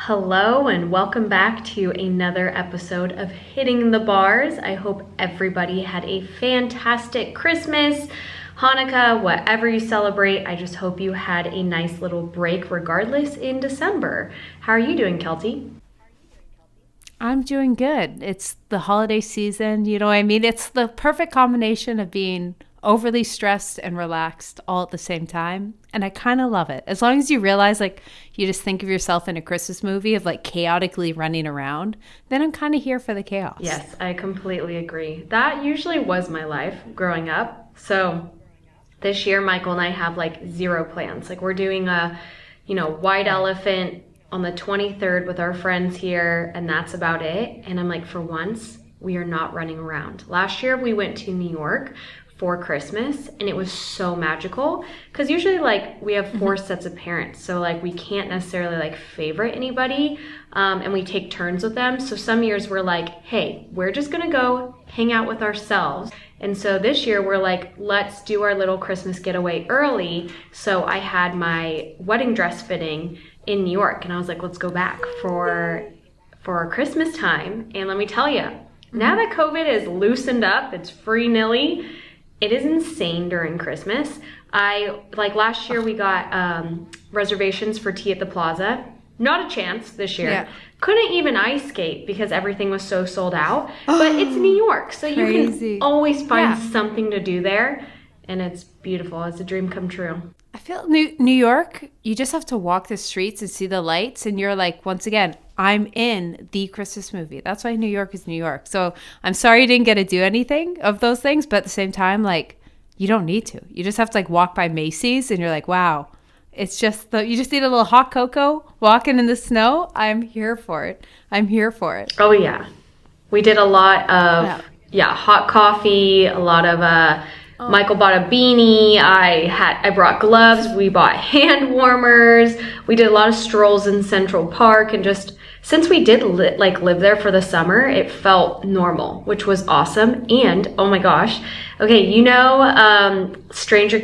Hello and welcome back to another episode of Hitting the Bars. I hope everybody had a fantastic Christmas, Hanukkah, whatever you celebrate. I just hope you had a nice little break regardless in December. How are you doing, Keltie? I'm doing good. It's the holiday season, you know what I mean? It's the perfect combination of being overly stressed and relaxed all at the same time. And I kind of love it. As long as you realize, you just think of yourself in a Christmas movie of, chaotically running around, then I'm kind of here for the chaos. Yes, I completely agree. That usually was my life growing up. So this year, Michael and I have, zero plans. We're doing a, white elephant on the 23rd with our friends here, and that's about it. And I'm like, for once, we are not running around. Last year, we went to New York for Christmas, and it was so magical because usually we have four sets of parents, so we can't necessarily favorite anybody, and we take turns with them. So some years we're like, hey, we're just gonna go hang out with ourselves. And so this year we're like, let's do our little Christmas getaway early. So I had my wedding dress fitting in New York, and I was like, let's go back for Christmas time. And let me tell you, now that COVID is loosened up, it's free nilly. It is insane during Christmas. Last year we got reservations for tea at the Plaza. Not a chance this year. Yeah. Couldn't even ice skate because everything was so sold out. But it's New York, so you can always find something to do there. And it's beautiful. It's a dream come true. I feel New York, you just have to walk the streets and see the lights. And you're like, once again, I'm in the Christmas movie. That's why New York is New York. So I'm sorry you didn't get to do anything of those things. But at the same time, you don't need to. You just have to walk by Macy's and you're like, wow. It's just you just need a little hot cocoa walking in the snow. I'm here for it. Oh, yeah. We did a lot of, hot coffee, a lot of, Michael bought a beanie. I brought gloves. We bought hand warmers. We did a lot of strolls in Central Park, and just since we did live there for the summer, it felt normal, which was awesome. And oh my gosh, okay, Stranger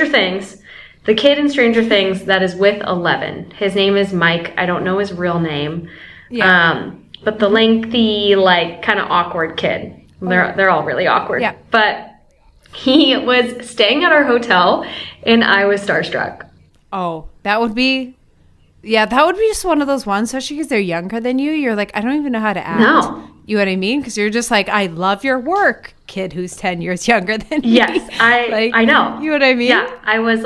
Things. The kid in Stranger Things that is with Eleven. His name is Mike. I don't know his real name. Yeah. But the lengthy, kind of awkward kid. They're all really awkward. Yeah. But he was staying at our hotel, and I was starstruck. Oh, that would be just one of those ones, especially because they're younger than you. You're like, I don't even know how to act. No. You know what I mean? Because you're just like, I love your work, kid who's 10 years younger than me. Yes, I know. You know what I mean? Yeah, I was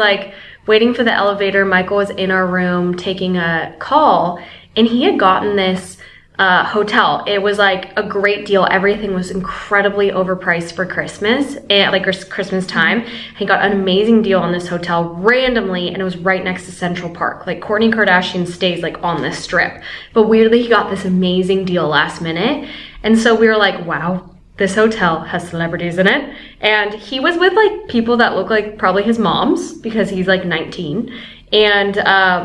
waiting for the elevator. Michael was in our room taking a call, and he had gotten this hotel. It was a great deal. Everything was incredibly overpriced for Christmas and Christmas time. He got an amazing deal on this hotel randomly, and it was right next to Central Park. Kourtney Kardashian stays on this strip, but weirdly he got this amazing deal last minute. And so we were like, wow, this hotel has celebrities in it. And he was with people that look like probably his moms because he's 19. And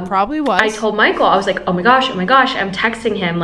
probably was. I told Michael, I was like, oh my gosh. I'm texting him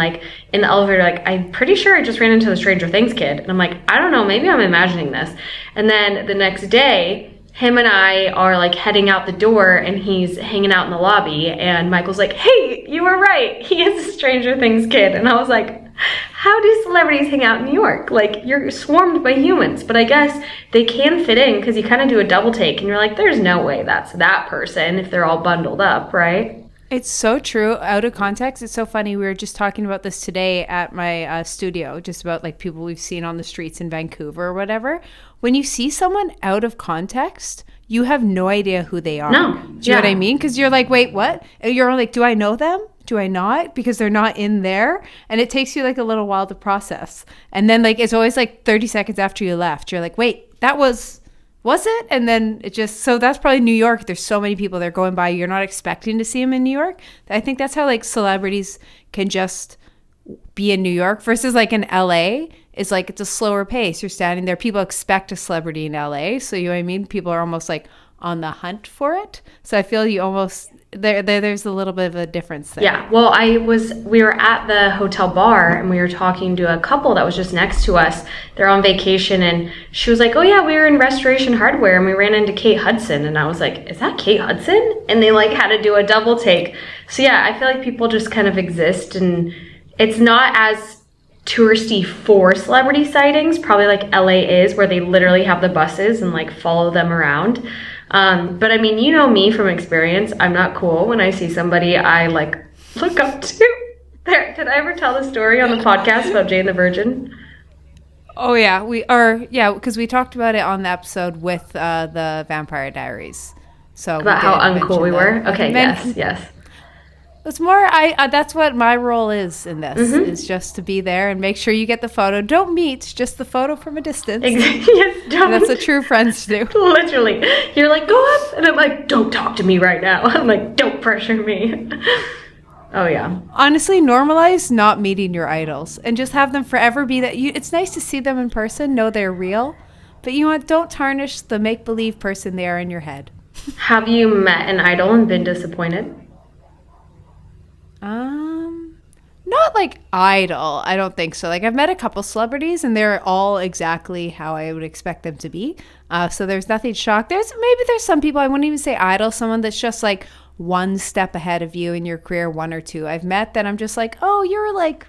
in the elevator, I'm pretty sure I just ran into the Stranger Things kid. And I'm like, I don't know, maybe I'm imagining this. And then the next day, him and I are heading out the door, and he's hanging out in the lobby, and Michael's like, hey, you were right. He is a Stranger Things kid. And I was like, how do celebrities hang out in New York? You're swarmed by humans, but I guess they can fit in because you kind of do a double take and you're like, there's no way that's that person if they're all bundled up, right? It's so true. Out of context, it's so funny. We were just talking about this today at my studio, just about people we've seen on the streets in Vancouver or whatever. When you see someone out of context, you have no idea who they are. No. Do you know what I mean? Because you're like, wait, what? You're like, do I know them? Do I not? Because they're not in there. And it takes you a little while to process. And then it's always 30 seconds after you left. You're like, wait, that was it? And then it just, so that's probably New York. There's so many people that are going by. You're not expecting to see them in New York. I think that's how celebrities can just be in New York versus in LA is it's a slower pace. You're standing there. People expect a celebrity in LA. So you know what I mean? People are almost on the hunt for it. So I feel you almost there's a little bit of a difference there. Yeah. Well, we were at the hotel bar and we were talking to a couple that was just next to us. They're on vacation and she was like, oh yeah, we were in Restoration Hardware and we ran into Kate Hudson. And I was like, is that Kate Hudson? And they like had to do a double take. So yeah, I feel like people just kind of exist and it's not as touristy for celebrity sightings, probably like LA is, where they literally have the buses and like follow them around. But I mean, you know me from experience, I'm not cool when I see somebody I like look up to. There, did I ever tell the story on the podcast about Jane the Virgin? Oh yeah, because we talked about it on the episode with the Vampire Diaries. So about how uncool we were. Okay, yes. It's more, that's what my role is in this, is just to be there and make sure you get the photo. Don't meet, just the photo from a distance. Yes, don't. That's what true friends do. Literally. You're like, go up. And I'm like, don't talk to me right now. I'm like, don't pressure me. Oh, yeah. Honestly, normalize not meeting your idols and just have them forever be that. It's nice to see them in person, know they're real. But you know what? Don't tarnish the make-believe person they are in your head. Have you met an idol and been disappointed? Not like idol. I don't think so. Like I've met a couple celebrities and they're all exactly how I would expect them to be. So there's nothing shocked. There's some people, I wouldn't even say idol, someone that's just like one step ahead of you in your career, one or two I've met that I'm just like, oh, you're like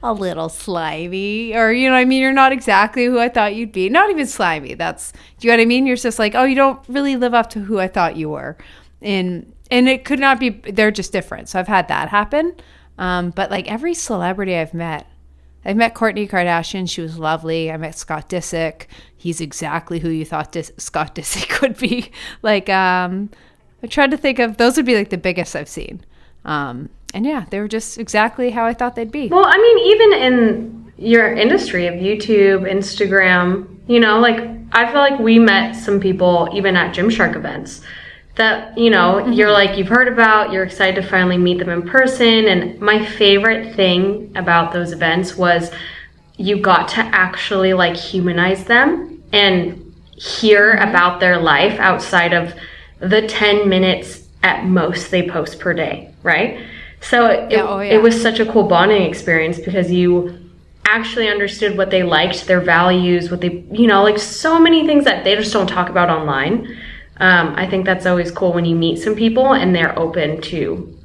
a little slimy, or you know what I mean? You're not exactly who I thought you'd be. Not even slimy. Do you know what I mean? You're just like, oh, you don't really live up to who I thought you were. And it could not be, they're just different. So I've had that happen. But like every celebrity I've met Kourtney Kardashian. She was lovely. I met Scott Disick. He's exactly who you thought Scott Disick would be. Like, I tried to think of, those would be like the biggest I've seen. And yeah, they were just exactly how I thought they'd be. Well, I mean, even in your industry of YouTube, Instagram, you know, like I feel like we met some people even at Gymshark events that, you know, you're like, you've heard about, you're excited to finally meet them in person. And my favorite thing about those events was you got to actually like humanize them and hear about their life outside of the 10 minutes at most they post per day, right? So it was such a cool bonding experience because you actually understood what they liked, their values, what they, you know, like so many things that they just don't talk about online. I think that's always cool when you meet some people and they're open to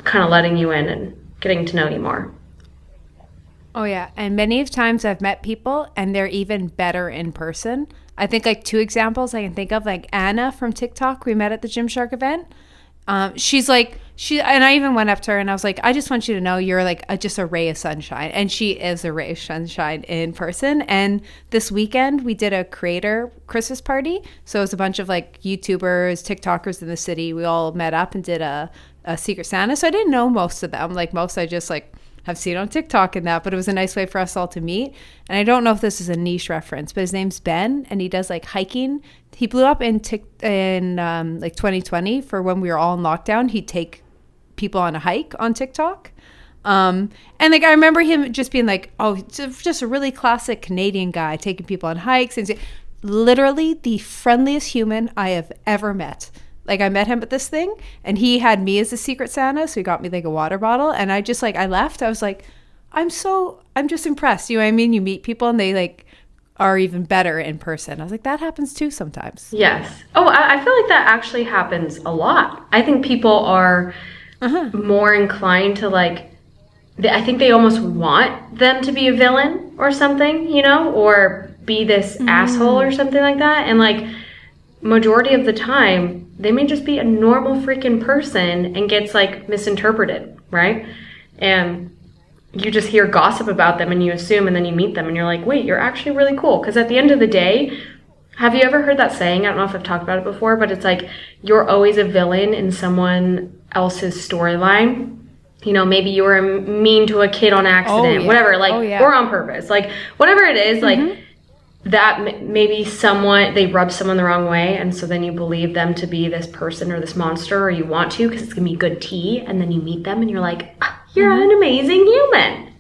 kind of letting you in and getting to know you more. Oh, yeah. And many of times I've met people and they're even better in person. I think like two examples I can think of, like Anna from TikTok, we met at the Gymshark event. And I even went up to her and I was like, I just want you to know you're like just a ray of sunshine. And she is a ray of sunshine in person. And this weekend we did a creator Christmas party. So it was a bunch of like YouTubers, TikTokers in the city. We all met up and did a Secret Santa. So I didn't know most of them. Like most I just like have seen on TikTok and that, but it was a nice way for us all to meet. And I don't know if this is a niche reference, but his name's Ben and he does like hiking. He blew up in like 2020 for when we were all in lockdown. He'd take people on a hike on TikTok. And like I remember him just being like, oh, just a really classic Canadian guy taking people on hikes, and literally the friendliest human I have ever met. Like I met him at this thing and he had me as a Secret Santa. So he got me like a water bottle and I just like, I left. I was like, I'm just impressed. You know what I mean? You meet people and they like are even better in person. I was like, that happens too sometimes. Yes. Oh, I feel like that actually happens a lot. I think people are more inclined to like, I think they almost want them to be a villain or something, you know, or be this asshole or something like that. And like majority of the time, they may just be a normal freaking person and gets like misinterpreted, right? And you just hear gossip about them and you assume, and then you meet them and you're like, wait, you're actually really cool. Because at the end of the day, have you ever heard that saying? I don't know if I've talked about it before, but it's like you're always a villain in someone else's storyline. You know, maybe you were mean to a kid on accident, whatever, like, or on purpose, like whatever it is, like that maybe they rub someone the wrong way, and so then you believe them to be this person or this monster, or you want to because it's gonna be good tea, and then you meet them and you're like, you're an amazing human.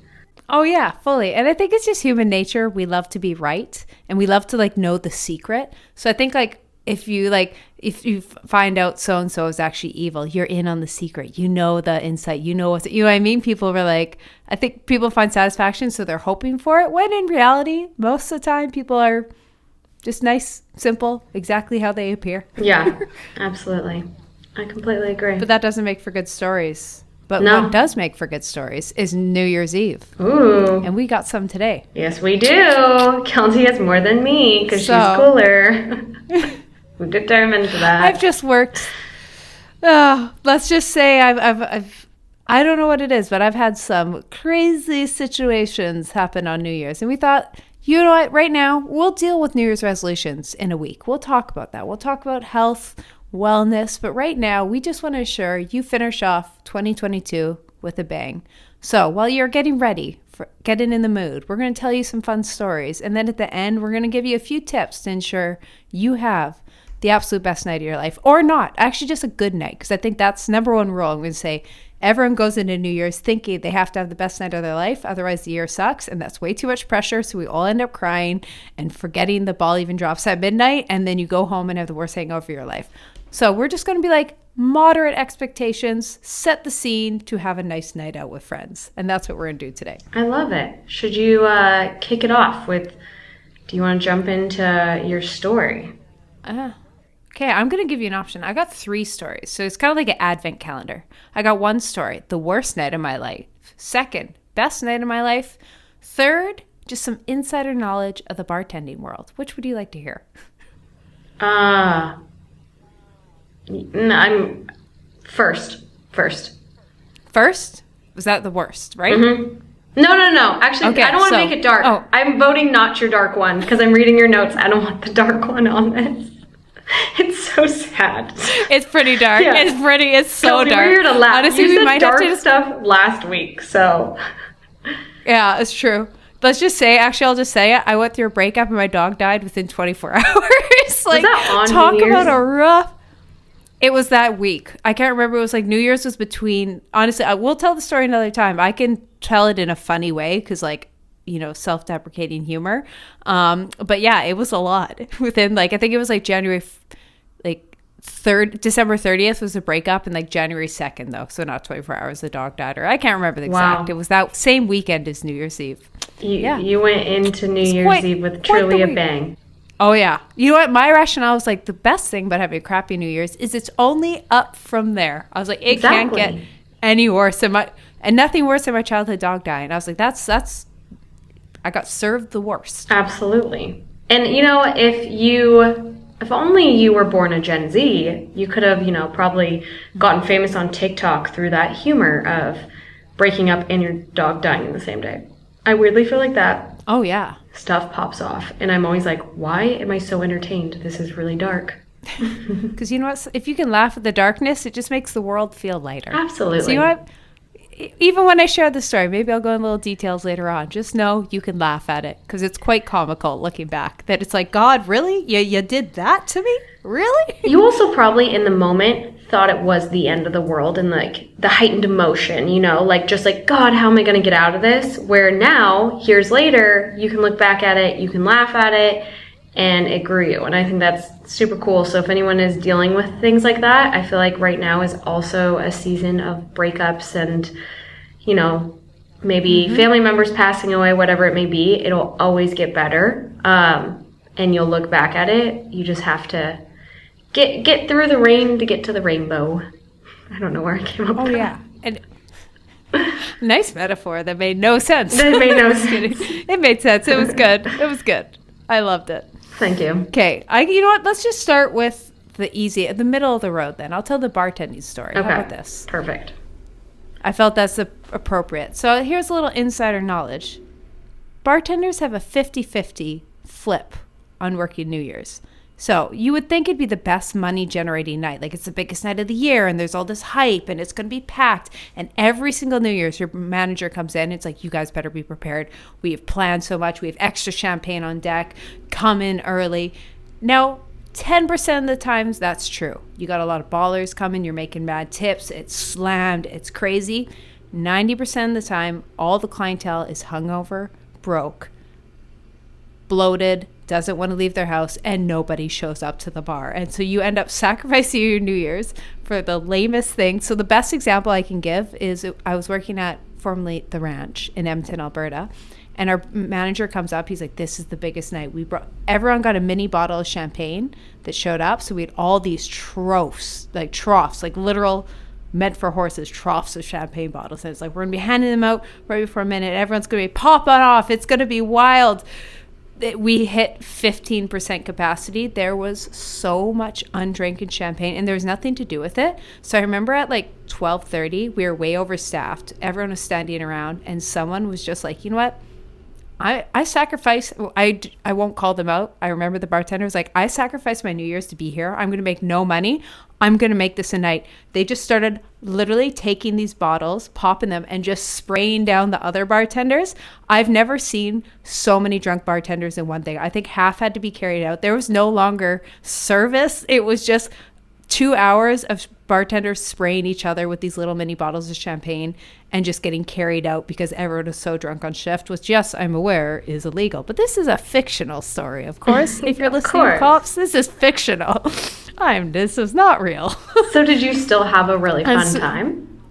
Oh yeah, fully. And I think it's just human nature. We love to be right and we love to like know the secret. So I think like if you find out so and so is actually evil, you're in on the secret. You know the insight. You know what I mean. People were like, I think people find satisfaction, so they're hoping for it. When in reality, most of the time, people are just nice, simple, exactly how they appear. Yeah, absolutely. I completely agree. But that doesn't make for good stories. But what does make for good stories is New Year's Eve. Ooh. And we got some today. Yes, we do. Keltie has more than me because she's cooler. We're determined for that. I've just worked. Let's just say I don't know what it is, but I've had some crazy situations happen on New Year's. And we thought, you know what, right now, we'll deal with New Year's resolutions in a week. We'll talk about that. We'll talk about health, wellness, but right now we just want to ensure you finish off 2022 with a bang. So while you're getting ready for getting in the mood, we're going to tell you some fun stories, and then at the end we're going to give you a few tips to ensure you have the absolute best night of your life, or not, actually just a good night, because I think that's number one rule. I'm going to say everyone goes into New Year's thinking they have to have the best night of their life, otherwise the year sucks, and that's way too much pressure, so we all end up crying and forgetting the ball even drops at midnight, and then you go home and have the worst hangover of your life. So we're just going to be like moderate expectations, set the scene to have a nice night out with friends. And that's what we're going to do today. I love it. Should you kick it off with, do you want to jump into your story? Okay, I'm going to give you an option. I got 3 stories. So it's kind of like an advent calendar. I got 1 story, the worst night of my life. 2nd, best night of my life. 3rd, just some insider knowledge of the bartending world. Which would you like to hear? I'm first. First? Was that the worst, right? Mm-hmm. No. Actually, okay, I don't want to make it dark. Oh. I'm voting not your dark one because I'm reading your notes. I don't want the dark one on this. It's so sad. It's pretty dark. Yeah. It's so Keltie, dark. We're here to laugh. Honestly, you we said might dark have to stuff last week, so. Yeah, it's true. Let's just say, actually, I'll just say it. I went through a breakup and my dog died within 24 hours. Like, was that on talk New Year's? About a rough. It was that week. I can't remember. It was like New Year's was between, honestly, I will tell the story another time. I can tell it in a funny way because, like, you know, self-deprecating humor. But yeah, it was a lot within, like, I think it was like December 30th was the breakup, and like January 2nd though. So not 24 hours, the dog died, or I can't remember the exact. Wow. It was that same weekend as New Year's Eve. You went into New Year's Eve with truly a bang. Oh, yeah. You know what? My rationale was like, the best thing about having a crappy New Year's is it's only up from there. I was like, it can't get any worse. And nothing worse than my childhood dog dying. I was like, that's I got served the worst. Absolutely. And, you know, if only you were born a Gen Z, you could have, you know, probably gotten famous on TikTok through that humor of breaking up and your dog dying in the same day. I weirdly feel like that. Oh, yeah. Stuff pops off. And I'm always like, why am I so entertained? This is really dark. Because you know what? If you can laugh at the darkness, it just makes the world feel lighter. Absolutely. So you know what? Even when I share the story, maybe I'll go in little details later on. Just know you can laugh at it because it's quite comical looking back. That it's like, God, really? You did that to me? Really? You also probably in the moment thought it was the end of the world and like the heightened emotion, you know, like just like, God, how am I going to get out of this? Where now, years later, you can look back at it, you can laugh at it, and it grew you. And I think that's super cool. So if anyone is dealing with things like that, I feel like right now is also a season of breakups and, you know, maybe family members passing away, whatever it may be. It'll always get better. And you'll look back at it. You just have to get through the rain to get to the rainbow. I don't know where I came up with that. Oh, yeah. And nice metaphor that made no sense. That made no sense. It made sense. It was good. It was good. I loved it. Thank you. Okay. You know what? Let's just start with the middle of the road then. I'll tell the bartending story. Okay. How about this? Perfect. I felt that's appropriate. So here's a little insider knowledge. Bartenders have a 50-50 flip on working New Year's. So you would think it'd be the best money generating night. Like it's the biggest night of the year and there's all this hype and it's going to be packed. And every single New Year's, your manager comes in. It's like, you guys better be prepared. We have planned so much. We have extra champagne on deck. Come in early. Now, 10% of the times that's true. You got a lot of ballers coming. You're making mad tips. It's slammed. It's crazy. 90% of the time, all the clientele is hungover, broke, bloated, doesn't want to leave their house, and nobody shows up to the bar. And so you end up sacrificing your New Year's for the lamest thing. So the best example I can give is I was working at formerly The Ranch in Edmonton, Alberta. And our manager comes up. He's like, this is the biggest night. Everyone got a mini bottle of champagne that showed up. So we had all these troughs, like literal meant for horses, troughs of champagne bottles. And it's like, we're going to be handing them out right before midnight. Everyone's going to be popping off. It's going to be wild. We hit 15% capacity. There was so much undrinking champagne, and there was nothing to do with it. So I remember at like 12:30, we were way overstaffed. Everyone was standing around, and someone was just like, you know what? I sacrifice, I won't call them out. I remember the bartender was like, I sacrificed my New Year's to be here. I'm going to make no money. I'm going to make this a night. They just started literally taking these bottles, popping them, and just spraying down the other bartenders. I've never seen so many drunk bartenders in one thing. I think half had to be carried out. There was no longer service. It was just 2 hours of bartenders spraying each other with these little mini bottles of champagne and just getting carried out because everyone was so drunk on shift, which, yes, I'm aware is illegal. But this is a fictional story, of course. If you're listening, cops, this is fictional. This is not real. So did you still have a really fun time?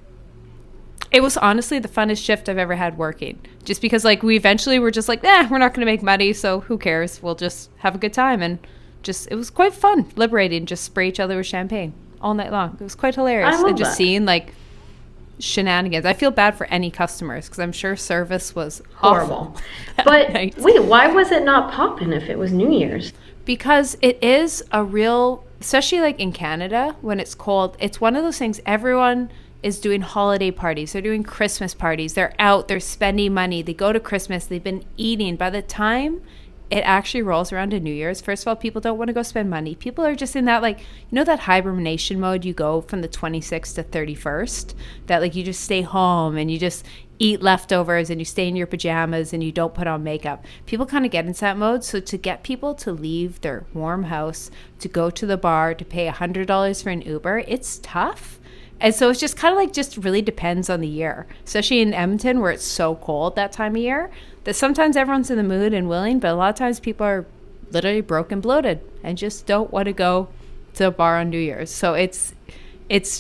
It was honestly the funnest shift I've ever had working. Just because we eventually were just like, we're not going to make money, so who cares? We'll just have a good time. And it was quite fun, liberating, just spray each other with champagne all night long. It was quite hilarious. And just seeing shenanigans. I feel bad for any customers because I'm sure service was horrible. But wait, why was it not popping if it was New Year's? Because it is a real, especially in Canada when it's cold, it's one of those things everyone is doing holiday parties. They're doing Christmas parties. They're out. They're spending money. They go to Christmas. They've been eating. By the time it actually rolls around to New Year's, first of all, people don't want to go spend money. People are just in that, that hibernation mode you go from the 26th to 31st, that you just stay home and you just eat leftovers and you stay in your pajamas and you don't put on makeup. People kind of get into that mode. So to get people to leave their warm house, to go to the bar, to pay $100 for an Uber, it's tough. And so it's just kind of just really depends on the year, especially in Edmonton where it's so cold that time of year, that sometimes everyone's in the mood and willing, but a lot of times people are literally broke and bloated and just don't want to go to a bar on New Year's. So it's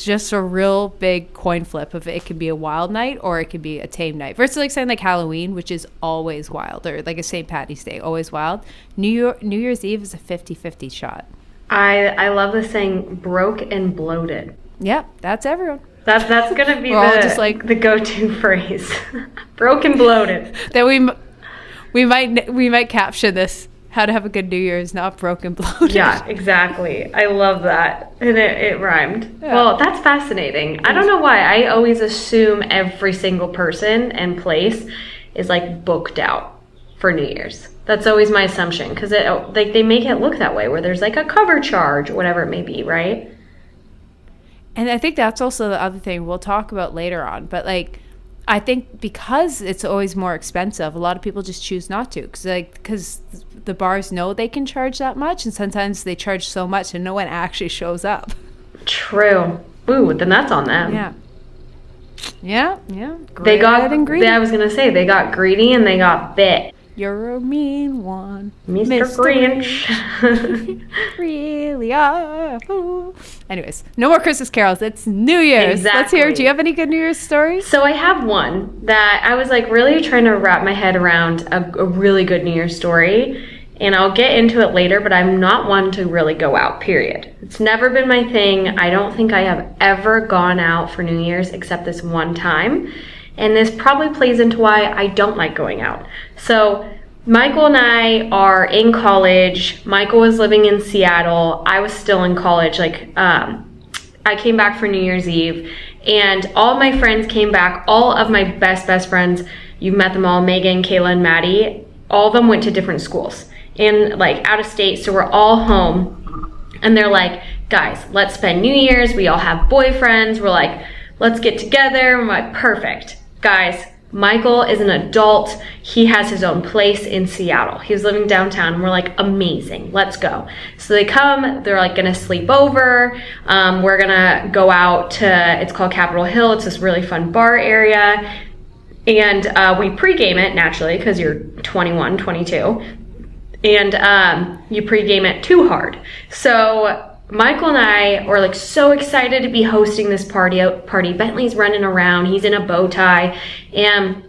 just a real big coin flip of it can be a wild night or it can be a tame night. Versus saying Halloween, which is always wild, or a St. Patty's Day, always wild. New Year's Eve is a 50-50 shot. I love the saying broke and bloated. Yep, that's everyone. That's gonna be the go-to phrase. Broke and bloated. That we might caption this. How to have a good New Year's, not broke and bloated. Yeah, exactly. I love that. And it rhymed. Yeah. Well, that's fascinating. I don't know why. I always assume every single person and place is booked out for New Year's. That's always my assumption because they make it look that way where there's a cover charge, whatever it may be, right? And I think that's also the other thing we'll talk about later on. But I think because it's always more expensive, a lot of people just choose not to because the bars know they can charge that much, and sometimes they charge so much and no one actually shows up. True. Ooh, then that's on them. Yeah. They got greedy. I was gonna say they got greedy and they got bit. You're a mean one, Mr. Grinch. Really are. Ooh. Anyways, no more Christmas carols. It's New Year's. Exactly. Let's hear. Do you have any good New Year's stories? So I have one that I was really trying to wrap my head around a really good New Year's story. And I'll get into it later, but I'm not one to really go out, period. It's never been my thing. I don't think I have ever gone out for New Year's except this one time. And this probably plays into why I don't like going out. So Michael and I are in college. Michael was living in Seattle. I was still in college. I came back for New Year's Eve. And all of my friends came back. All of my best friends, you've met them all, Megan, Kayla, and Maddie. All of them went to different schools. And out of state, so we're all home. And they're like, guys, let's spend New Year's. We all have boyfriends. We're like, let's get together. I'm like, perfect. Guys, Michael is an adult. He has his own place in Seattle. He's living downtown. And we're like, amazing, let's go. So they come, they're gonna sleep over. We're gonna go out to, it's called Capitol Hill. It's this really fun bar area. And we pregame it naturally because you're 21, 22. and you pregame it too hard. So Michael and I were like so excited to be hosting this party. Bentley's running around, he's in a bow tie, and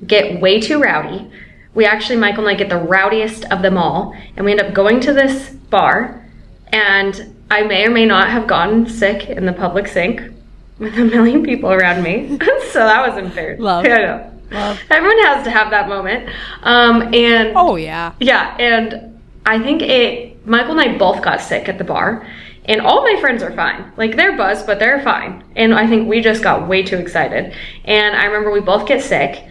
get way too rowdy. Michael and I get the rowdiest of them all, and we end up going to this bar, and I may or may not have gotten sick in the public sink with a million people around me. So that was unfair. Love. Yeah, Love. Everyone has to have that moment. And oh yeah. Yeah, and I think Michael and I both got sick at the bar, and all my friends are fine. Like, they're buzzed, but they're fine. And I think we just got way too excited. And I remember we both get sick.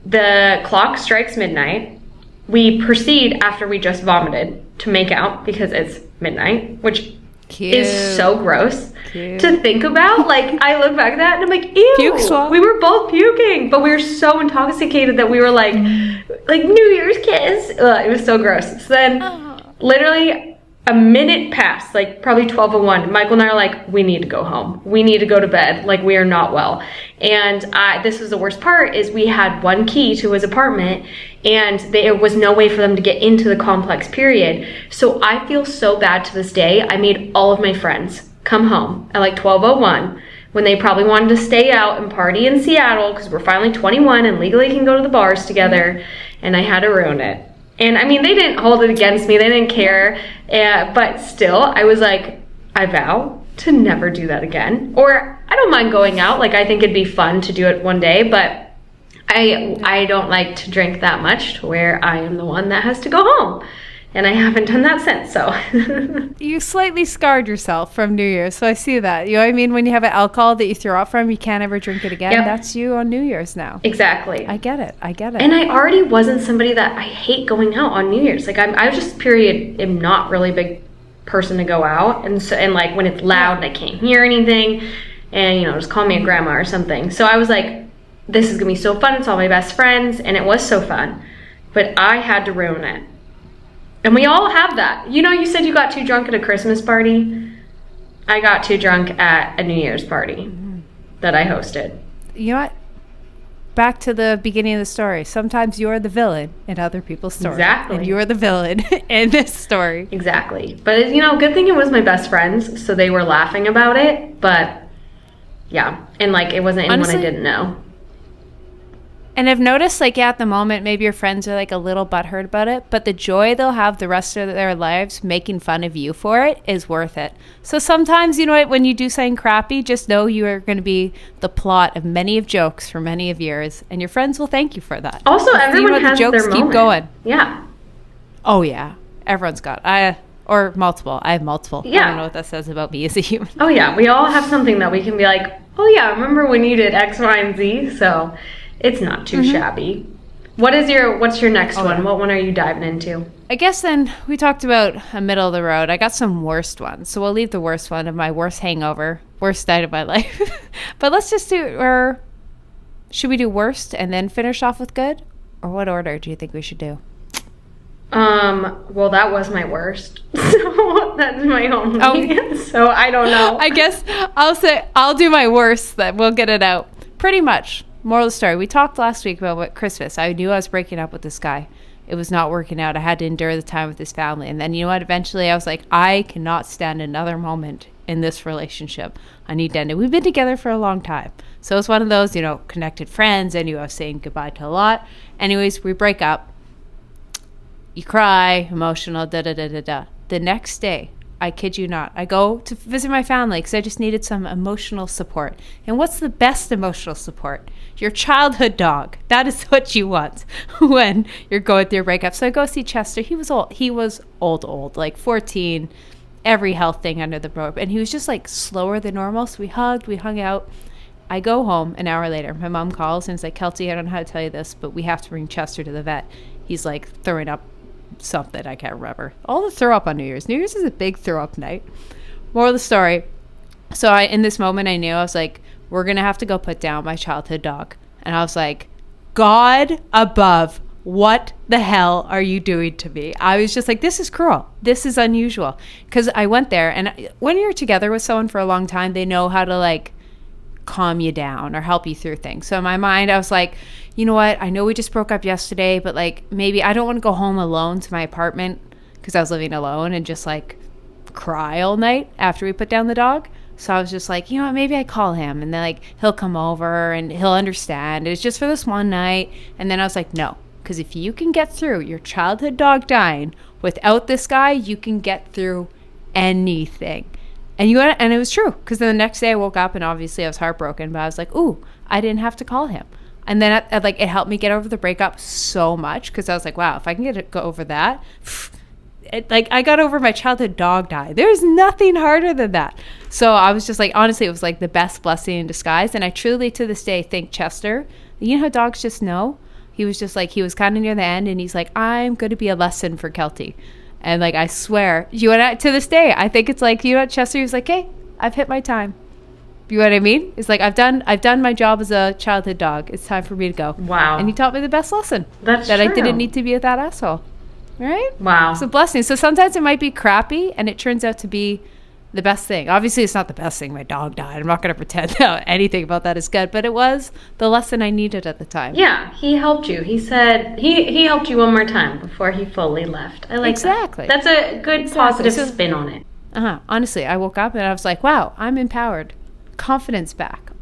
The clock strikes midnight. We proceed, after we just vomited, to make out because it's midnight, which is so gross to think about. Like, I look back at that and I'm like, ew. Puke swap. We were both puking, but we were so intoxicated that we were like New Year's kiss. It was so gross. So then literally a minute passed, like probably 12:01. Michael and I are like, we need to go home. We need to go to bed. Like, we are not well. And this was the worst part, is we had one key to his apartment, and there was no way for them to get into the complex, period. So I feel so bad to this day. I made all of my friends come home at like 12:01 when they probably wanted to stay out and party in Seattle because we're finally 21 and legally can go to the bars together, and I had to ruin it. And I mean, they didn't hold it against me. They didn't care. But still, I was like, I vow to never do that again. Or I don't mind going out. Like, I think it'd be fun to do it one day. But I don't like to drink that much to where I am the one that has to go home. And I haven't done that since, so. You slightly scarred yourself from New Year's, so I see that. You know what I mean? When you have an alcohol that you throw up from, you can't ever drink it again. Yep. That's you on New Year's now. Exactly. I get it. And I already wasn't somebody that I hate going out on New Year's. Like, I just, period, am not really a big person to go out. And so, and like, when it's loud and I can't hear anything, and, you know, just call me a grandma or something. So I was like, this is going to be so fun. It's all my best friends. And it was so fun. But I had to ruin it. And we all have that. You know, you said you got too drunk at a Christmas party. I got too drunk at a New Year's party that I hosted. You know what? Back to the beginning of the story. Sometimes you're the villain in other people's stories. Exactly. And you're the villain in this story. Exactly. But, you know, good thing it was my best friends, so they were laughing about it. But, yeah. And, like, it wasn't anyone I didn't know. And I've noticed, like, yeah, at the moment, maybe your friends are, like, a little butthurt about it, but the joy they'll have the rest of their lives making fun of you for it is worth it. So sometimes, you know what, when you do something crappy, just know you are going to be the plot of many of jokes for many of years, and your friends will thank you for that. Also, everyone has the jokes their keep moment. going. Yeah. Oh, yeah. Everyone's got or multiple. I have multiple. Yeah. I don't know what that says about me as a human. Oh, yeah. We all have something that we can be like, oh, yeah, remember when you did X, Y, and Z? So it's not too shabby. What's your next one? What one are you diving into? I guess then we talked about a middle of the road. I got some worst ones. So we'll leave the worst one of my worst hangover, worst night of my life. But let's just should we do worst and then finish off with good? Or what order do you think we should do? Well, that was my worst. So that's my only. So I don't know. I guess I'll do my worst, then we'll get it out. Pretty much. Moral of the story. We talked last week about what Christmas. I knew I was breaking up with this guy. It was not working out. I had to endure the time with his family. And then, you know what? Eventually I was like, I cannot stand another moment in this relationship. I need to end it. We've been together for a long time. So it's one of those, you know, connected friends. I knew I was saying goodbye to a lot. Anyways, we break up. You cry, emotional, da-da-da-da-da. The next day, I kid you not, I go to visit my family because I just needed some emotional support. And what's the best emotional support? Your childhood dog. That is what you want when you're going through a breakup. So I go see Chester. He was old, like 14, every health thing under the rope. And he was just like slower than normal. So we hung out. I go home an hour later. My mom calls and is like, Keltie, I don't know how to tell you this, but we have to bring Chester to the vet. He's like throwing up something, I can't remember. All the throw up on New Year's. New Year's is a big throw up night. Moral of the story. So in this moment, I knew, I was like, we're going to have to go put down my childhood dog. And I was like, God above, what the hell are you doing to me? I was just like, this is cruel. This is unusual. Because I went there, and when you're together with someone for a long time, they know how to like calm you down or help you through things. So in my mind, I was like, you know what? I know we just broke up yesterday, but like maybe I don't want to go home alone to my apartment because I was living alone and just like cry all night after we put down the dog. So I was just like, you know what? Maybe I call him and then like he'll come over and he'll understand. It's just for this one night. And then I was like, no, because if you can get through your childhood dog dying without this guy, you can get through anything. And it was true, because then the next day I woke up and obviously I was heartbroken, but I was like, ooh, I didn't have to call him. And then it helped me get over the breakup so much, because I was like, wow, if I can go over that, I got over my childhood dog die. There's nothing harder than that. So I was just like, honestly, it was like the best blessing in disguise. And I truly to this day thank Chester. You know how dogs just know? He was just like, he was kind of near the end and he's like, I'm going to be a lesson for Keltie. And like, I swear, to this day, I think it's like, Chester, he was like, hey, I've hit my time. You know what I mean? It's like, I've done my job as a childhood dog. It's time for me to go. Wow. And he taught me the best lesson. That true. I didn't need to be with that asshole. Right? Wow. It's a blessing. So sometimes it might be crappy and it turns out to be the best thing. Obviously, it's not the best thing. My dog died. I'm not going to pretend that anything about that is good, but it was the lesson I needed at the time. Yeah, he helped you. He said he helped you one more time before he fully left. I like exactly. That. That's a good positive spin on it. Honestly, I woke up and I was like, wow, I'm empowered. Confidence back.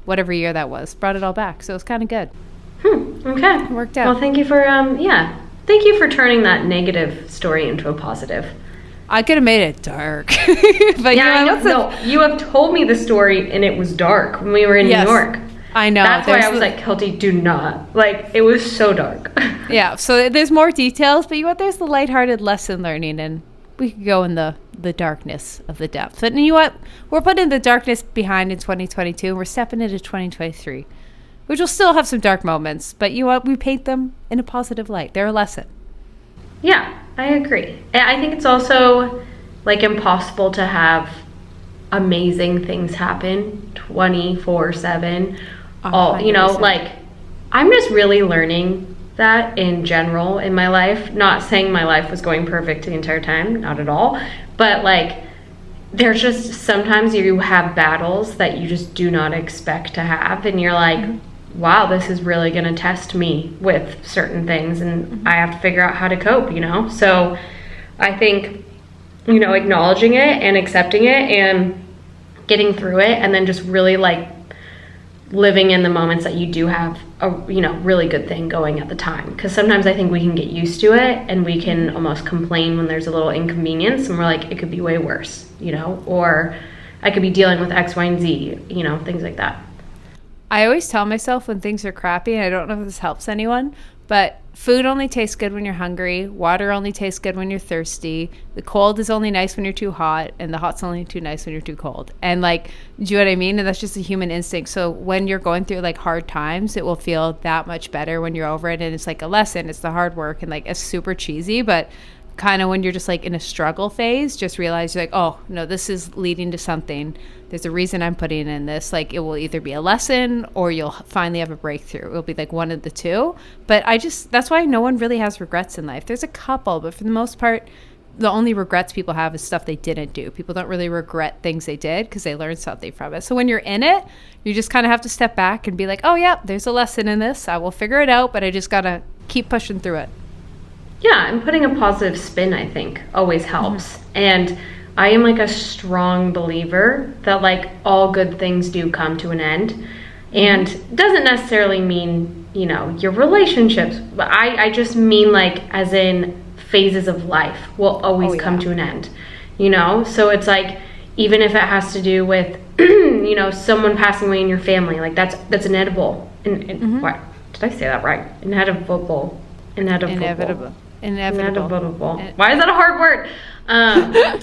Whatever year that was, brought it all back. So it was kind of good. Okay. It worked out. Well, thank you for thank you for turning that negative story into a positive. I could have made it dark. But yeah, no, you have told me the story and it was dark when we were in New York. I know. That's why I was like, Keltie, do not. Like, it was so dark. Yeah, so there's more details, but there's the lighthearted lesson learning, and we could go in the darkness of the depth. But you know what? We're putting the darkness behind in 2022, and we're stepping into 2023, which will still have some dark moments, but you know what? We paint them in a positive light. They're a lesson. Yeah, I agree. I think it's also like impossible to have amazing things happen 24/7. Like I'm just really learning that in general in my life. Not saying my life was going perfect the entire time, not at all. But like there's just sometimes you have battles that you just do not expect to have, and you're like, wow, this is really going to test me with certain things, and I have to figure out how to cope, So I think, acknowledging it and accepting it and getting through it, and then just really like living in the moments that you do have a, really good thing going at the time. Because sometimes I think we can get used to it and we can almost complain when there's a little inconvenience and we're like, it could be way worse, or I could be dealing with X, Y, and Z, things like that. I always tell myself when things are crappy, and I don't know if this helps anyone, but food only tastes good when you're hungry. Water only tastes good when you're thirsty. The cold is only nice when you're too hot, and the hot's only too nice when you're too cold. And like, do you know what I mean? And that's just a human instinct. So when you're going through like hard times, it will feel that much better when you're over it. And it's like a lesson. It's the hard work, and like it's super cheesy, but kind of when you're just like in a struggle phase, just realize you're like, oh no, this is leading to something. There's a reason I'm putting in this. Like, it will either be a lesson or you'll finally have a breakthrough. It'll be like one of the two. But that's why no one really has regrets in life. There's a couple, but for the most part, the only regrets people have is stuff they didn't do. People don't really regret things they did because they learned something from it. So when you're in it, you just kind of have to step back and be like, oh yeah, there's a lesson in this. I will figure it out, but I just got to keep pushing through it. Yeah, and putting a positive spin, I think, always helps. And I am like a strong believer that like all good things do come to an end. And doesn't necessarily mean, your relationships. But I just mean like as in phases of life will always come to an end. So it's like, even if it has to do with, someone passing away in your family, like that's inevitable. What? Did I say that right? Inevitable. Inevitable. Why is that a hard word?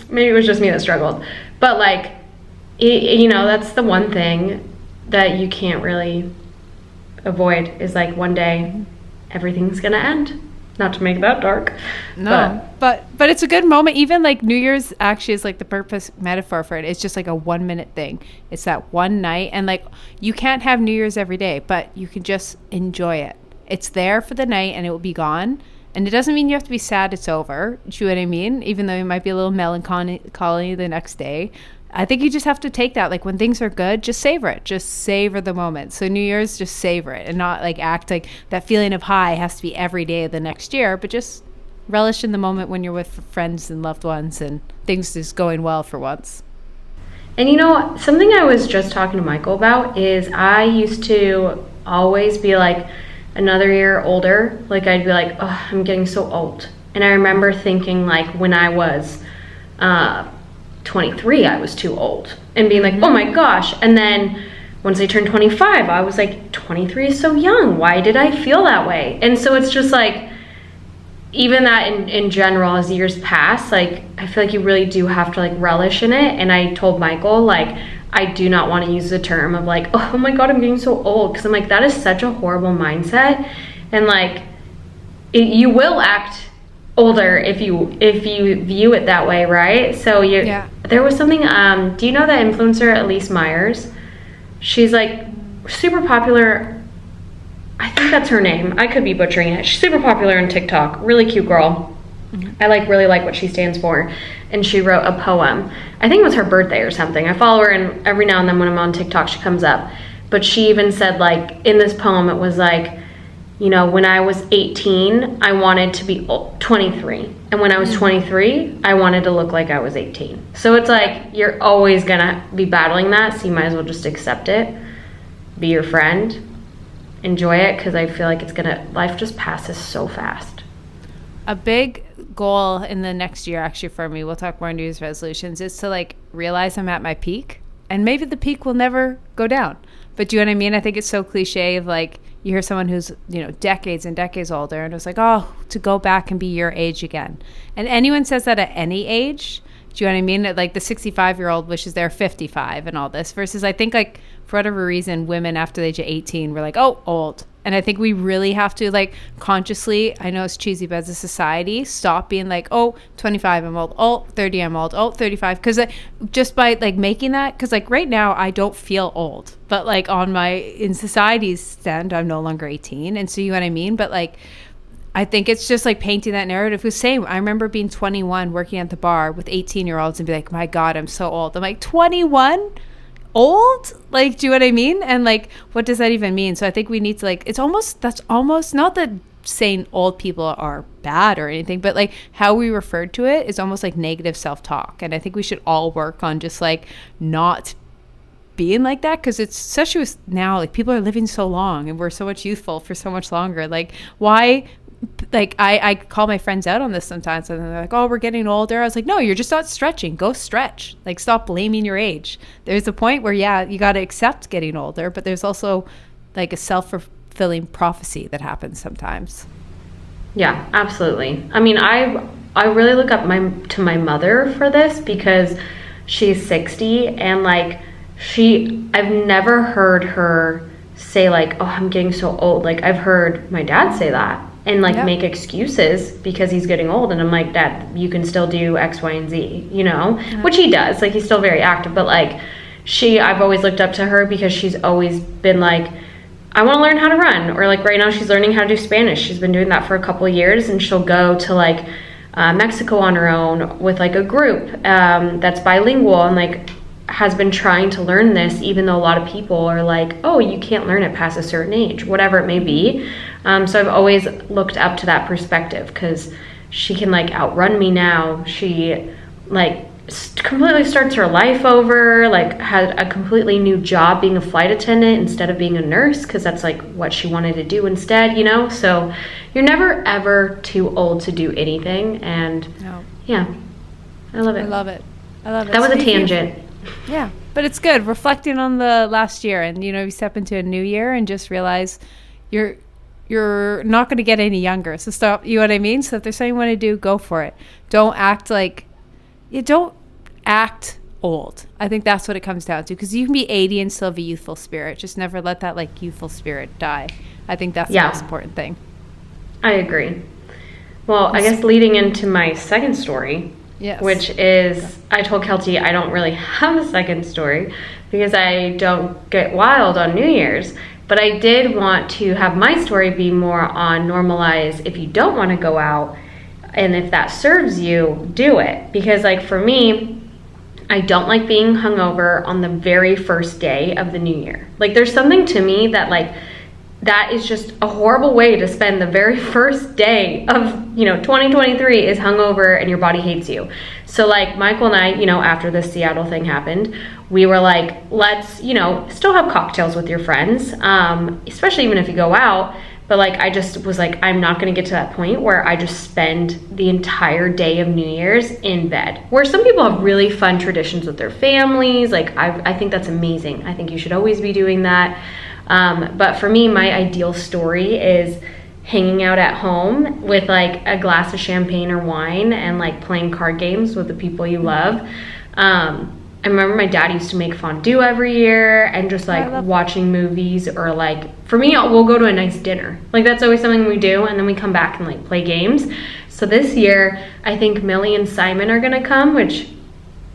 Maybe it was just me that struggled. But like, that's the one thing that you can't really avoid is like one day everything's gonna end. Not to make that dark. No, but it's a good moment. Even like New Year's actually is like the purpose metaphor for it. It's just like a 1 minute thing. It's that one night, and like you can't have New Year's every day, but you can just enjoy it. It's there for the night and it will be gone. And it doesn't mean you have to be sad it's over. Do you know what I mean? Even though you might be a little melancholy the next day. I think you just have to take that. Like when things are good, just savor it. Just savor the moment. So New Year's, just savor it and not like act like that feeling of high has to be every day of the next year, but just relish in the moment when you're with friends and loved ones and things just going well for once. And you know, something I was just talking to Michael about is I used to always be like another year older. Like I'd be like, oh, I'm getting so old. And I remember thinking like when I was 23, I was too old and being like, oh my gosh. And then once I turned 25, I was like, 23 is so young. Why did I feel that way? And so it's just like, even that in general, as years pass, like I feel like you really do have to like relish in it. And I told Michael, like, I do not want to use the term of like, oh my God, I'm getting so old. Cause I'm like, that is such a horrible mindset. And like, you will act older if you view it that way, right? So there was something, do you know that influencer Elise Myers? She's like super popular. I think that's her name. I could be butchering it. She's super popular on TikTok. Really cute girl. I really like what she stands for. And she wrote a poem. I think it was her birthday or something. I follow her, and every now and then when I'm on TikTok, she comes up. But she even said, like, in this poem, it was like, you know, when I was 18, I wanted to be 23. And when I was 23, I wanted to look like I was 18. So it's like, you're always going to be battling that. So you might as well just accept it. Be your friend. Enjoy it, because I feel like life just passes so fast. A big goal in the next year, actually, for me, we'll talk more New Year's resolutions, is to like realize I'm at my peak, and maybe the peak will never go down. But do you know what I mean? I think it's so cliche of like, you hear someone who's, you know, decades and decades older, and it's like, oh, to go back and be your age again. And anyone says that at any age, do you know what I mean? Like the 65-year-old wishes they're 55 and all this, versus I think like for whatever reason, women after the age of 18 were like, oh, old. And I think we really have to like consciously, I know it's cheesy, but as a society, stop being like, oh, 25, I'm old. Oh, 30, I'm old. Oh, 35. Because just by like making that, because like right now I don't feel old, but like in society's stand, I'm no longer 18. And so you know what I mean? But like, I think it's just like painting that narrative. The same. I remember being 21 working at the bar with 18-year-olds and be like, my God, I'm so old. I'm like, 21? Old? Like, do you know what I mean? And like, what does that even mean? So I think we need to like, that's almost not that saying old people are bad or anything, but like how we referred to it is almost like negative self-talk. And I think we should all work on just like not being like that, because it's especially with now, like people are living so long and we're so much youthful for so much longer. Like why? Like I call my friends out on this sometimes, and they're like, oh, we're getting older. I was like, no, you're just not stretching. Go stretch. Like stop blaming your age. There's a point where you got to accept getting older, but there's also like a self-fulfilling prophecy that happens sometimes. Yeah, absolutely. I mean, I really look up to my mother for this, because she's 60, and like I've never heard her say like, oh, I'm getting so old. Like I've heard my dad say that and like make excuses because he's getting old. And I'm like, Dad, you can still do X, Y, and Z, you know, which he does. Like he's still very active, but like I've always looked up to her because she's always been like, I want to learn how to run. Or like right now she's learning how to do Spanish. She's been doing that for a couple of years, and she'll go to like Mexico on her own with like a group that's bilingual, and like has been trying to learn this, even though a lot of people are like, oh, you can't learn it past a certain age, whatever it may be. So I've always looked up to that perspective, because she can like outrun me now. She like completely starts her life over, like had a completely new job being a flight attendant instead of being a nurse, because that's like what she wanted to do instead, you know. So you're never ever too old to do anything. And yeah, I love it. That was a tangent. Yeah, but it's good reflecting on the last year, and you know, you step into a new year and just realize you're not going to get any younger. So stop, you know what I mean? So if there's something you want to do, go for it. Don't act old. I think that's what it comes down to, because you can be 80 and still have a youthful spirit. Just never let that like youthful spirit die. I think that's the most important thing. I agree. Well, I guess leading into my second story, which is, I told Keltie I don't really have a second story because I don't get wild on New Year's. But I did want to have my story be more on normalize if you don't want to go out, and if that serves you, do it. Because like for me, I don't like being hungover on the very first day of the new year. Like, there's something to me that, like, that is just a horrible way to spend the very first day of, 2023 is hungover and your body hates you. So, like, Michael and I, after the Seattle thing happened, we were like, let's, still have cocktails with your friends, especially even if you go out. But, like, I just was like, I'm not going to get to that point where I just spend the entire day of New Year's in bed. Where some people have really fun traditions with their families. Like, I think that's amazing. I think you should always be doing that. But for me, my ideal story is hanging out at home with, like, a glass of champagne or wine and, like, playing card games with the people you love. I remember my dad used to make fondue every year and just, like, watching movies, or, like, for me, we'll go to a nice dinner. Like, that's always something we do, and then we come back and, like, play games. So this year, I think Millie and Simon are going to come, which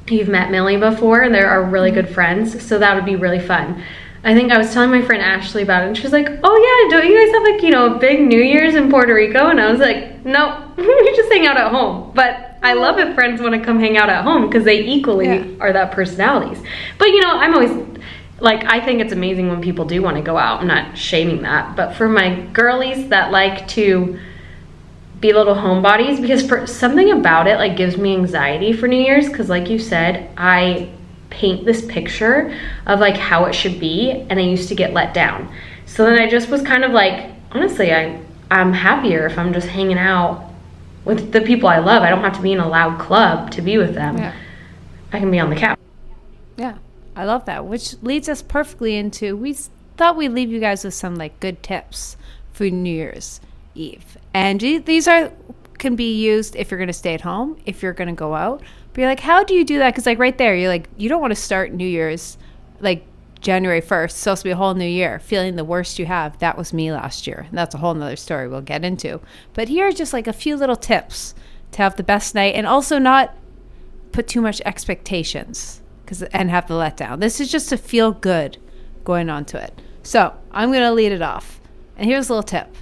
you've met Millie before. They're our really good friends, so that would be really fun. I think I was telling my friend Ashley about it, and she was like, oh yeah, don't you guys have, like, a big New Year's in Puerto Rico? And I was like, no, we just hang out at home. But I love if friends want to come hang out at home, because they equally are that personalities. But, I'm always, like, I think it's amazing when people do want to go out. I'm not shaming that. But for my girlies that like to be little homebodies, because for something about it, like, gives me anxiety for New Year's, because, like you said, I paint this picture of, like, how it should be, and I used to get let down. So then I just was kind of like, honestly, I'm happier if I'm just hanging out with the people I love. I don't have to be in a loud club to be with them. Yeah. I can be on the couch. Yeah, I love that, which leads us perfectly into, we thought we'd leave you guys with some, like, good tips for New Year's Eve. And these can be used if you're going to stay at home, if you're going to go out. But you're like, how do you do that? Because, like, right there, you're like, you don't want to start New Year's, like, January 1st, it's supposed to be a whole new year, feeling the worst you have. That was me last year. And that's a whole nother story we'll get into. But here are just, like, a few little tips to have the best night, and also not put too much expectations and have the letdown. This is just to feel good going on to it. So I'm going to lead it off. And here's a little tip.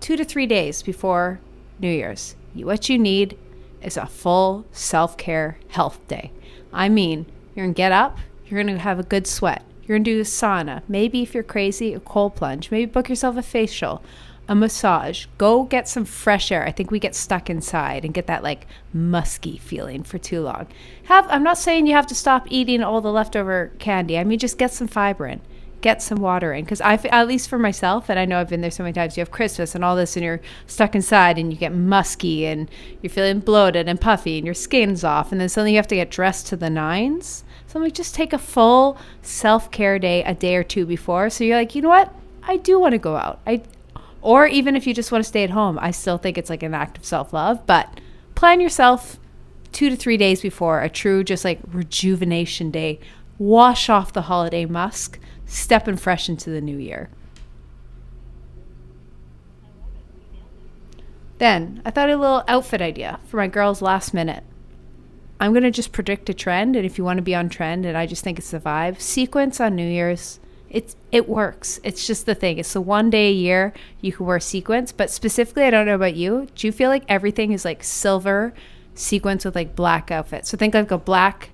2 to 3 days before New Year's, what you need is a full self-care health day. I mean, you're going to get up, you're going to have a good sweat. You're going to do a sauna. Maybe if you're crazy, a cold plunge. Maybe book yourself a facial, a massage. Go get some fresh air. I think we get stuck inside and get that, like, musky feeling for too long. I'm not saying you have to stop eating all the leftover candy. I mean, just get some fiber in. Get some water in. Because at least for myself, and I know I've been there so many times, you have Christmas and all this, and you're stuck inside and you get musky and you're feeling bloated and puffy and your skin's off. And then suddenly you have to get dressed to the nines. So I'm like, just take a full self-care day a day or two before. So you're like, you know what? I do want to go out. Or even if you just want to stay at home, I still think it's like an act of self-love. But plan yourself 2 to 3 days before a true just like rejuvenation day. Wash off the holiday musk. Stepping fresh into the new year. Then I thought a little outfit idea for my girls last minute. I'm going to just predict a trend, and if you want to be on trend, and I just think it's the vibe, sequins on New Year's, it works. It's just the thing. It's the one day a year you can wear sequins, but specifically, I don't know about you, do you feel like everything is like silver sequins with like black outfits? So think like a black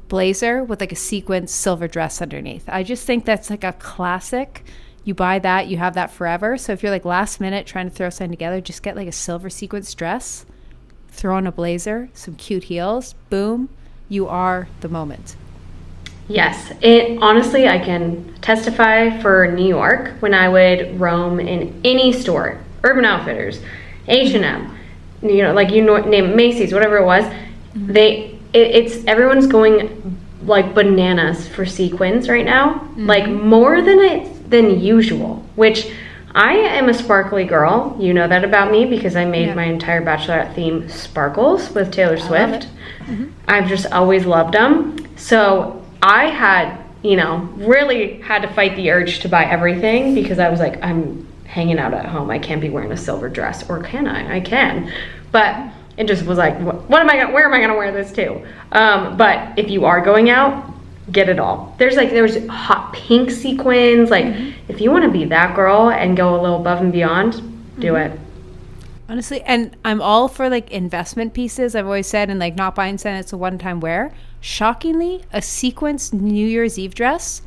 blazer with like a sequin silver dress underneath. I just think that's like a classic. You buy that, you have that forever. So if you're like last minute trying to throw something together, just get like a silver sequins dress, throw on a blazer, some cute heels, boom, you are the moment. Yes, honestly, I can testify for New York when I would roam in any store, Urban Outfitters, H&M, like name Macy's, whatever it was, it's everyone's going like bananas for sequins right now, like more than usual, which I am a sparkly girl. You know that about me because I made my entire bachelorette theme sparkles with Taylor Swift. I've just always loved them. So I had, really had to fight the urge to buy everything because I was like, I'm hanging out at home. I can't be wearing a silver dress, or can I? I can, but it just was like, where am I gonna wear this to? But if you are going out, get it all. There's hot pink sequins. Like if you want to be that girl and go a little above and beyond, do it. Honestly, and I'm all for like investment pieces, I've always said, and like not buying something it's a one-time wear. Shockingly, a sequenced New Year's Eve dress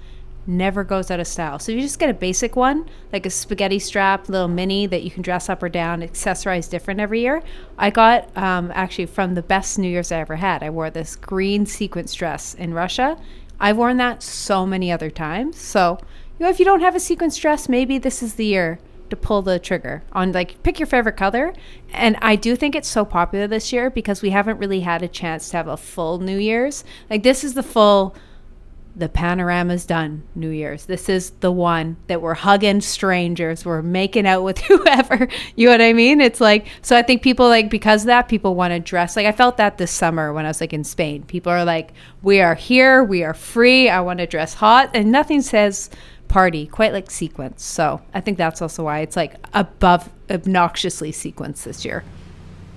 never goes out of style. So if you just get a basic one, like a spaghetti strap, little mini that you can dress up or down, accessorize different every year. I got actually from the best New Year's I ever had. I wore this green sequence dress in Russia. I've worn that so many other times. So, if you don't have a sequence dress, maybe this is the year to pull the trigger on, like, pick your favorite color. And I do think it's so popular this year because we haven't really had a chance to have a full New Year's. Like, this is the panorama's done New Year's. This is the one that we're hugging strangers, we're making out with whoever, you know what I mean? It's like, so I think people, like, because of that, people want to dress. Like, I felt that this summer when I was like in Spain. People are like, we are here, we are free, I want to dress hot, and nothing says party quite like sequence. So I think that's also why it's like above obnoxiously sequenced this year.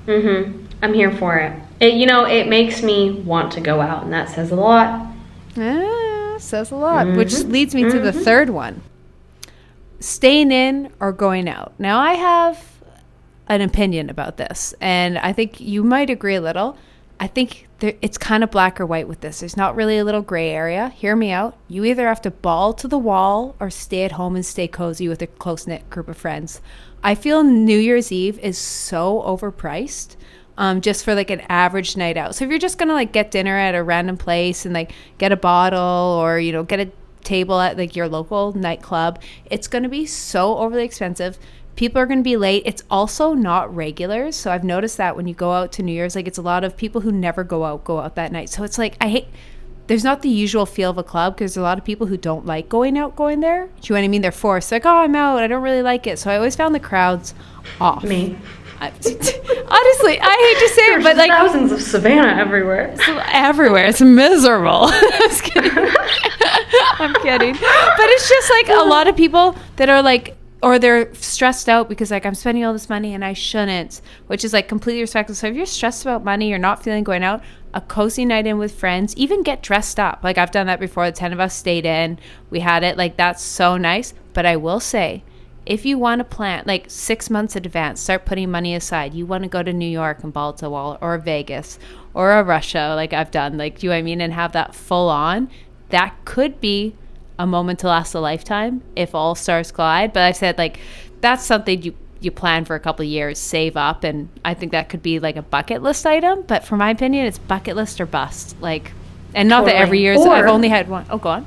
I'm here for it. It makes me want to go out, and that says a lot. Says a lot, which leads me to the third one. Staying in or going out. Now, I have an opinion about this, and I think you might agree a little. I think it's kind of black or white with this. There's not really a little gray area. Hear me out. You either have to ball to the wall or stay at home and stay cozy with a close-knit group of friends. I feel New Year's Eve is so overpriced. Just for like an average night out. So if you're just gonna like get dinner at a random place and like get a bottle or get a table at like your local nightclub, it's gonna be so overly expensive. People are gonna be late. It's also not regulars. So I've noticed that when you go out to New Year's, like it's a lot of people who never go out that night. So it's like there's not the usual feel of a club because there's a lot of people who don't like going there. Do you know what I mean? They're forced. Like, oh, I'm out. I don't really like it. So I always found the crowds off. Me. Honestly, I hate to say it, but like thousands of Savannah everywhere. It's miserable. I'm just kidding. I'm kidding. But it's just like a lot of people that are like, or they're stressed out because like I'm spending all this money and I shouldn't, which is like completely respectful. So if you're stressed about money, you're not feeling going out, a cozy night in with friends, even get dressed up. Like I've done that before. The 10 of us stayed in. We had it. Like that's so nice. But I will say, if you want to plan like 6 months in advance, start putting money aside. You want to go to New York and ball to the wall, or Vegas, or a Russia, like I've done, like, do you know what I mean? And have that full on. That could be a moment to last a lifetime if all stars collide. But I said like that's something you plan for a couple of years, save up, and I think that could be like a bucket list item. But for my opinion, it's bucket list or bust. Like, and not that every year. I've only had one. Oh, go on.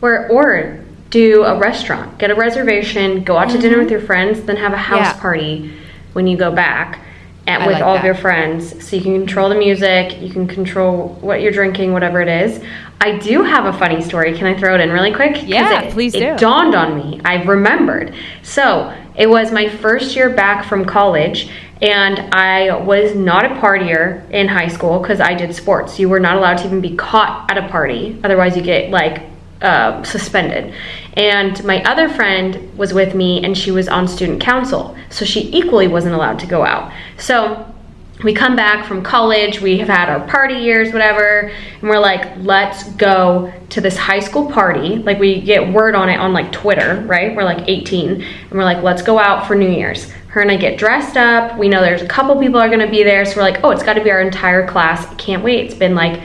Or do a restaurant, get a reservation, go out to dinner with your friends, then have a house party when you go back with all of your friends. So you can control the music, you can control what you're drinking, whatever it is. I do have a funny story. Can I throw it in really quick? Yeah, please do. It dawned on me. I remembered. So it was my first year back from college, and I was not a partier in high school because I did sports. You were not allowed to even be caught at a party. Otherwise you get like suspended. And my other friend was with me, and she was on student council, so she equally wasn't allowed to go out. So we come back from college, we have had our party years, whatever, and we're like, let's go to this high school party. Like we get word on it on like Twitter, right? We're like 18, and we're like, let's go out for New Year's. Her and I get dressed up. We know there's a couple people are gonna be there, so we're like, oh, it's gotta be our entire class. I can't wait. It's been like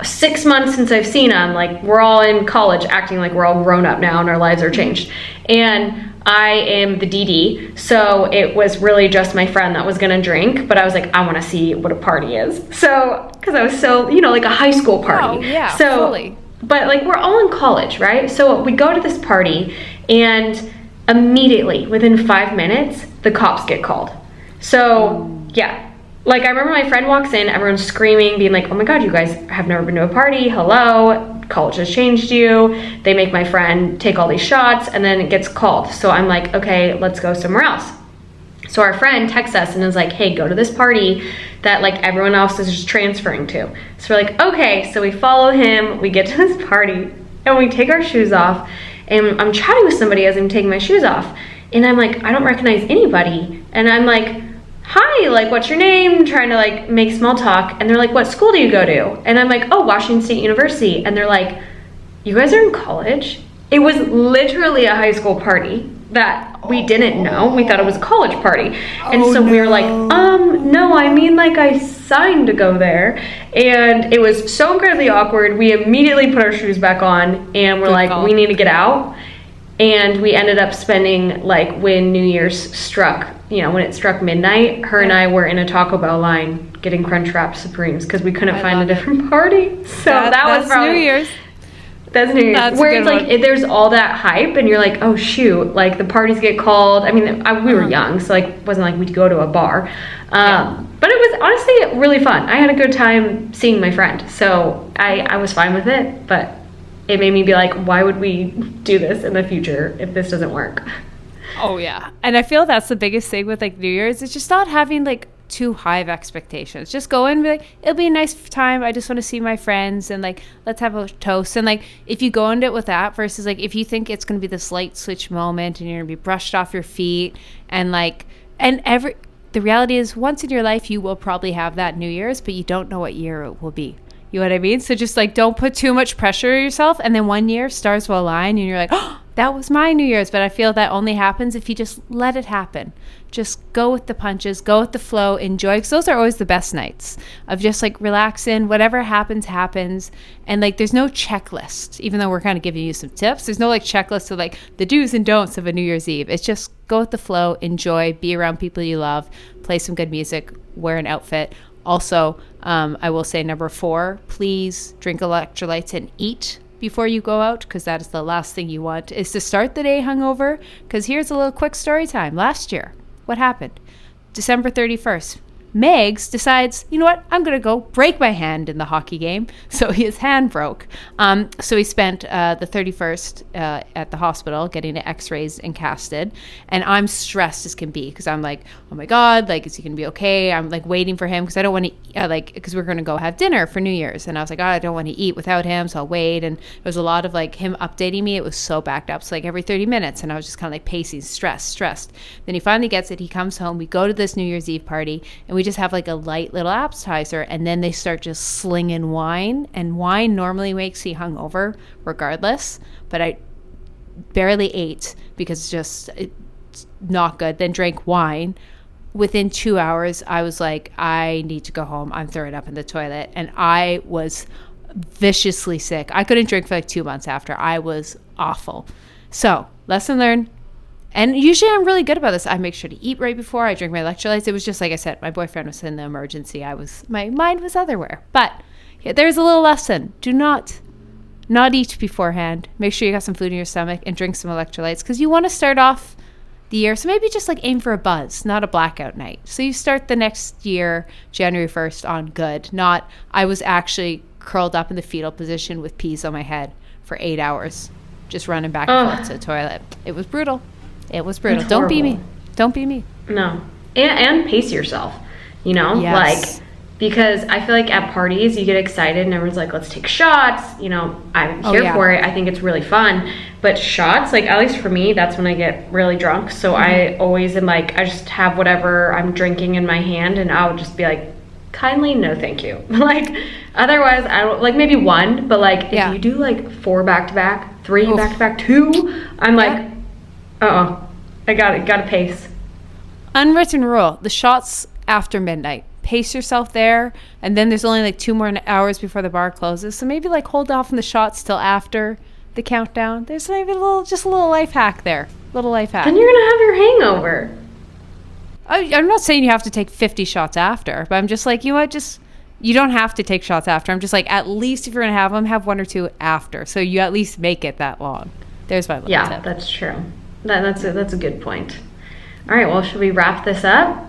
6 months since I've seen them. Like we're all in college acting like we're all grown up now and our lives are changed. And I am the DD, so it was really just my friend that was gonna drink, but I was like, I wanna see what a party is. So, cause I was so, like a high school party. Oh, yeah, so, fully. But like we're all in college, right? So we go to this party, and immediately within 5 minutes, the cops get called. So yeah. Like, I remember my friend walks in, everyone's screaming, being like, oh my God, you guys have never been to a party, hello, college has changed you. They make my friend take all these shots, and then it gets called. So I'm like, okay, let's go somewhere else. So our friend texts us and is like, hey, go to this party that like everyone else is just transferring to. So we're like, okay, so we follow him, we get to this party, and we take our shoes off, and I'm chatting with somebody as I'm taking my shoes off, and I'm like, I don't recognize anybody, and I'm like, hi, like, what's your name? Trying to like make small talk. And they're like, what school do you go to? And I'm like, oh, Washington State University. And they're like, you guys are in college? It was literally a high school party that we didn't know. We thought it was a college party. And so we were like, no, I mean, like, I signed to go there. And it was so incredibly awkward. We immediately put our shoes back on and we're like, we need to get out. And we ended up spending, like, when New Year's struck, you know, when it struck midnight, her and I were in a Taco Bell line getting Crunchwrap Supremes because we couldn't find a different party. So that was probably New Year's. That's New Year's. That's where it's like there's all that hype and you're like, oh shoot, like the parties get called. I mean, we were young, so like it wasn't like we'd go to a bar. But it was honestly really fun. I had a good time seeing my friend, so I was fine with it. But it made me be like, why would we do this in the future if this doesn't work? Oh yeah, and I feel that's the biggest thing with like New Year's. It's just not having like too high of expectations. Just go in and be like, it'll be a nice time. I just want to see my friends and like, let's have a toast. And like, if you go into it with that versus like, if you think it's going to be this light switch moment and you're going to be brushed off your feet and like, the reality is once in your life, you will probably have that New Year's, but you don't know what year it will be. You know what I mean? So just like, don't put too much pressure on yourself. And then one year stars will align and you're like, oh, that was my New Year's. But I feel that only happens if you just let it happen. Just go with the punches, go with the flow, enjoy. Because those are always the best nights of just like relaxing. Whatever happens, happens. And like, there's no checklist, even though we're kind of giving you some tips. There's no like checklist of like the do's and don'ts of a New Year's Eve. It's just go with the flow, enjoy, be around people you love, play some good music, wear an outfit. Also, I will say number 4, please drink electrolytes and eat before you go out, because that is the last thing you want, is to start the day hungover. Because here's a little quick story time. Last year, what happened? December 31st. Megs decides, you know what, I'm going to go break my hand in the hockey game. So his hand broke. So he spent the 31st at the hospital getting it x-rays and casted. And I'm stressed as can be because I'm like, oh my God, like, is he going to be okay? I'm like waiting for him because I don't want to, because we're going to go have dinner for New Year's. And I was like, oh, I don't want to eat without him. So I'll wait. And there was a lot of like him updating me. It was so backed up. So like every 30 minutes. And I was just kind of like pacing, stressed. Then he finally gets it. He comes home. We go to this New Year's Eve party and we just have like a light little appetizer, and then they start just slinging wine, and wine normally makes you hungover regardless, but I barely ate because it's not good. Then drank wine. Within 2 hours I was like, I need to go home. I'm throwing up in the toilet, and I was viciously sick. I couldn't drink for like 2 months after. I was awful. So lesson learned. And usually I'm really good about this. I make sure to eat right before I drink my electrolytes. It was just like I said, my boyfriend was in the emergency. My mind was otherwhere. But yeah, there's a little lesson. Do not eat beforehand. Make sure you got some food in your stomach and drink some electrolytes because you want to start off the year. So maybe just like aim for a buzz, not a blackout night. So you start the next year, January 1st, on good. Not I was actually curled up in the fetal position with peas on my head for 8 hours, just running back and forth to the toilet. It was brutal. It was brutal. Don't be me. Don't be me. No. And pace yourself, you know? Yes. Like, because I feel like at parties, you get excited and everyone's like, let's take shots. You know, I'm here for it. I think it's really fun. But shots, like, at least for me, that's when I get really drunk. So I always am like, I just have whatever I'm drinking in my hand and I'll just be like, kindly, no thank you. Like, otherwise, I don't, like, maybe one. But, like, if you do, like, 4 back-to-back, 3 back-to-back, 2, I'm like, I gotta pace. Unwritten rule, the shots after midnight. Pace yourself there, and then there's only like 2 more hours before the bar closes. So maybe like hold off on the shots till after the countdown. There's maybe a little life hack there. Little life hack. Then you're gonna have your hangover. I'm not saying you have to take 50 shots after, but I'm just like, you know what, you don't have to take shots after. I'm just like, at least if you're gonna have them, have 1 or 2 after, so you at least make it that long. There's my little tip. Yeah, that's true. That's a good point. All right, well, should we wrap this up?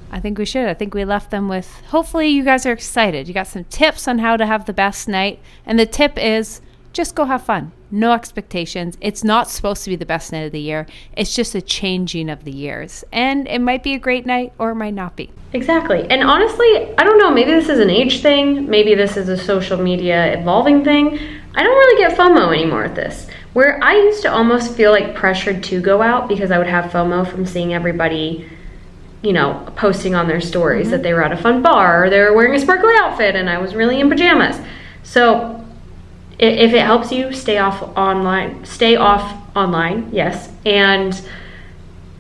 I think we should. I think we left them with, hopefully you guys are excited. You got some tips on how to have the best night. And the tip is just go have fun. No expectations. It's not supposed to be the best night of the year. It's just a changing of the years. And it might be a great night or it might not be. Exactly. And honestly, I don't know, maybe this is an age thing. Maybe this is a social media evolving thing. I don't really get FOMO anymore with this. Where I used to almost feel like pressured to go out because I would have FOMO from seeing everybody, you know, posting on their stories that they were at a fun bar or they were wearing a sparkly outfit and I was really in pajamas. So if it helps you stay off online, yes. And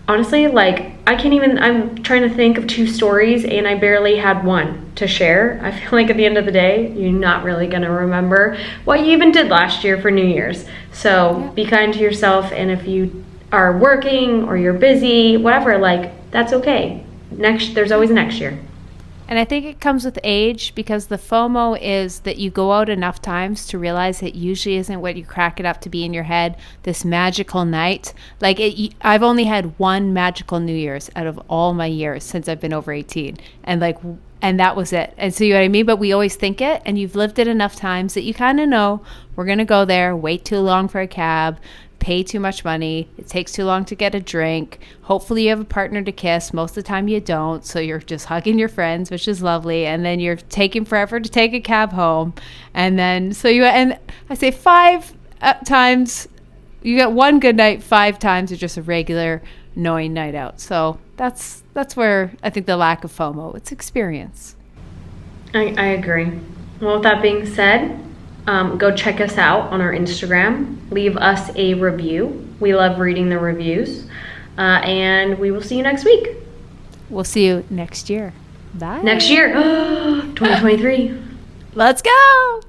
honestly, like, I'm trying to think of 2 stories and I barely had one to share. I feel like at the end of the day, you're not really going to remember what you even did last year for New Year's. So be kind to yourself, and if you are working or you're busy, whatever, like, that's okay. There's always next year. And I think it comes with age, because the FOMO is that you go out enough times to realize it usually isn't what you crack it up to be in your head, this magical night. Like, I've only had one magical New Year's out of all my years since I've been over 18. And that was it. And so, you know what I mean? But we always think it, and you've lived it enough times that you kind of know we're going to go there, wait too long for a cab, pay too much money, it takes too long to get a drink. Hopefully you have a partner to kiss. Most of the time you don't, so you're just hugging your friends, which is lovely, and then you're taking forever to take a cab home. And then and I say 5 times you get one good night, 5 times are just a regular annoying night out. So that's where I think the lack of FOMO, it's experience. I agree. Well, with that being said, go check us out on our Instagram. Leave us a review. We love reading the reviews. And we will see you next week. We'll see you next year. Bye. Next year. 2023. Let's go.